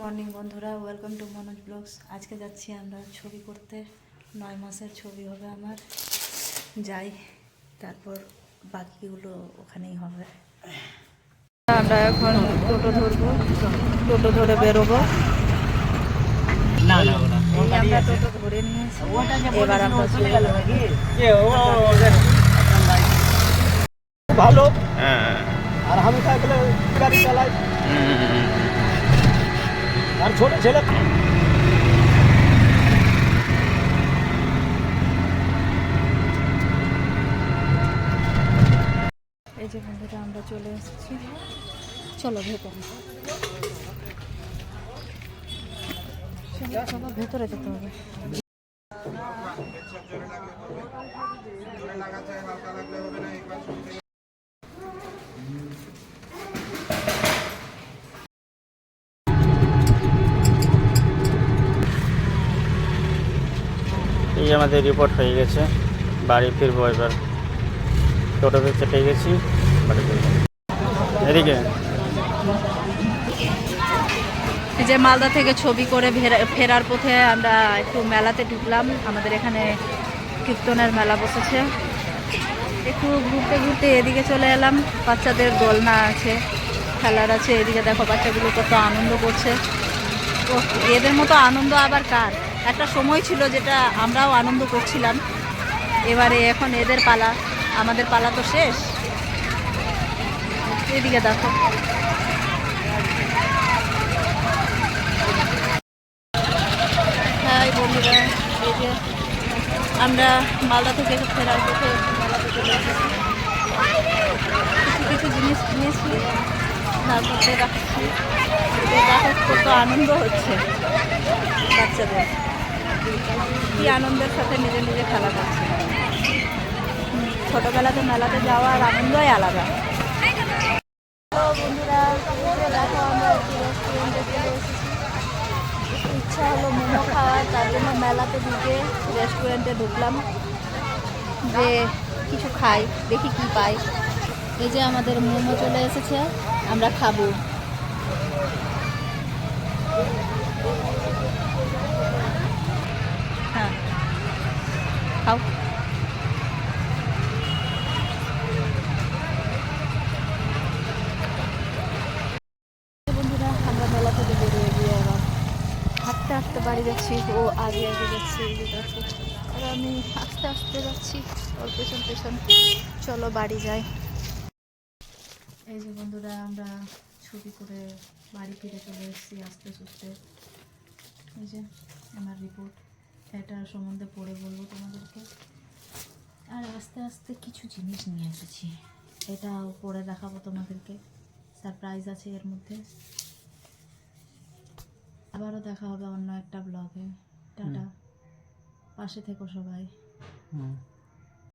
Morning বন্ধুরা, welcome to Manoj blogs. আজকে যাচ্ছি আমরা ছবি করতে। 9 মাসের ছবি হবে আমার। যাই, তারপর বাকিগুলো ওখানেই হবে। আমরা এখন টোটো ধরবো, টোটো ধরে বেরোবো। আমরা টোটো ধরে নিয়েছি, এবার আমরা চলে গেল ভালো। আর আমি থাকলে গাড়ি চালাই আর ছোট ছেলে। এই যে বন্ধুরা, আমরা চলে এসেছি। চলো ভেতরে, চলো ভেতরে যেতে হবে। এই আমাদের রিপোর্ট হয়ে গেছে, বাড়ি ফিরবো এবার। টোটোতে চেপে গেছি, বাড়ি ফিরবো। এদিকে এই যে মালদা থেকে ছবি করে ফেরার পথে আমরা একটু মেলাতে ঢুকলাম। আমাদের এখানে কীর্তনের মেলা বসেছে। একটু ঘুরতে ঘুরতে এদিকে চলে এলাম। বাচ্চাদের দোলনা আছে, খেলার আছে। এদিকে দেখো বাচ্চাগুলো কত আনন্দ করছে। ও, এদের মতো আনন্দ আবার কার? একটা সময় ছিল যেটা আমরাও আনন্দ করছিলাম। এবারে এখন এদের পালা, আমাদের পালা তো শেষ। এদিকে দেখো, হ্যাঁ বন্ধুরা, এই যে আমরা মালদা থেকে ফেরার পথে মেলাতে চলে এসেছি। কিছু জিনিস কিনেছি, তারপর দেখাচ্ছি। দেখো কত আনন্দ হচ্ছে বাচ্চাদের, কি আনন্দের সাথে নিজে নিজে খেলা করছে। ছোটবেলাতে মেলাতে যাওয়ার আনন্দই আলাদা। বন্ধুরা, দেখো আমরা একটু রেস্টুরেন্টে চলে এসেছি। একটু ইচ্ছা হলো মোমো খাওয়ার, তার জন্য মেলাতে ঢুকে রেস্টুরেন্টে ঢুকলাম যে কিছু খাই, দেখি কি পাই। এই যে আমাদের মোমো চলে এসেছে, আমরা খাবো। হ্যাঁ, খাও। বন্ধুরা, আমরা মেলা থেকে বেরিয়ে গিয়ে এবার হাঁটতে হাঁটতে বাড়ি যাচ্ছি। ও আগে আগে যাচ্ছি, এদিকে আছে, আর আমি আস্তে আস্তে যাচ্ছি ওর পেছন পেছন। চলো বাড়ি যাই। এই যে বন্ধুরা, আমরা ছবি করে বাড়ি ফিরে চলে এসেছি আস্তে সুস্তে। এই যে আমার রিপোর্ট, এটার সম্বন্ধে পড়ে বলবো তোমাদেরকে। আর আস্তে আস্তে কিছু জিনিস নিয়ে এসেছি, এটাও পরে দেখাবো তোমাদেরকে। সারপ্রাইজ আছে এর মধ্যে। আবারও দেখা হবে অন্য একটা ব্লগে। টাটা, পাশে থেকো সবাই।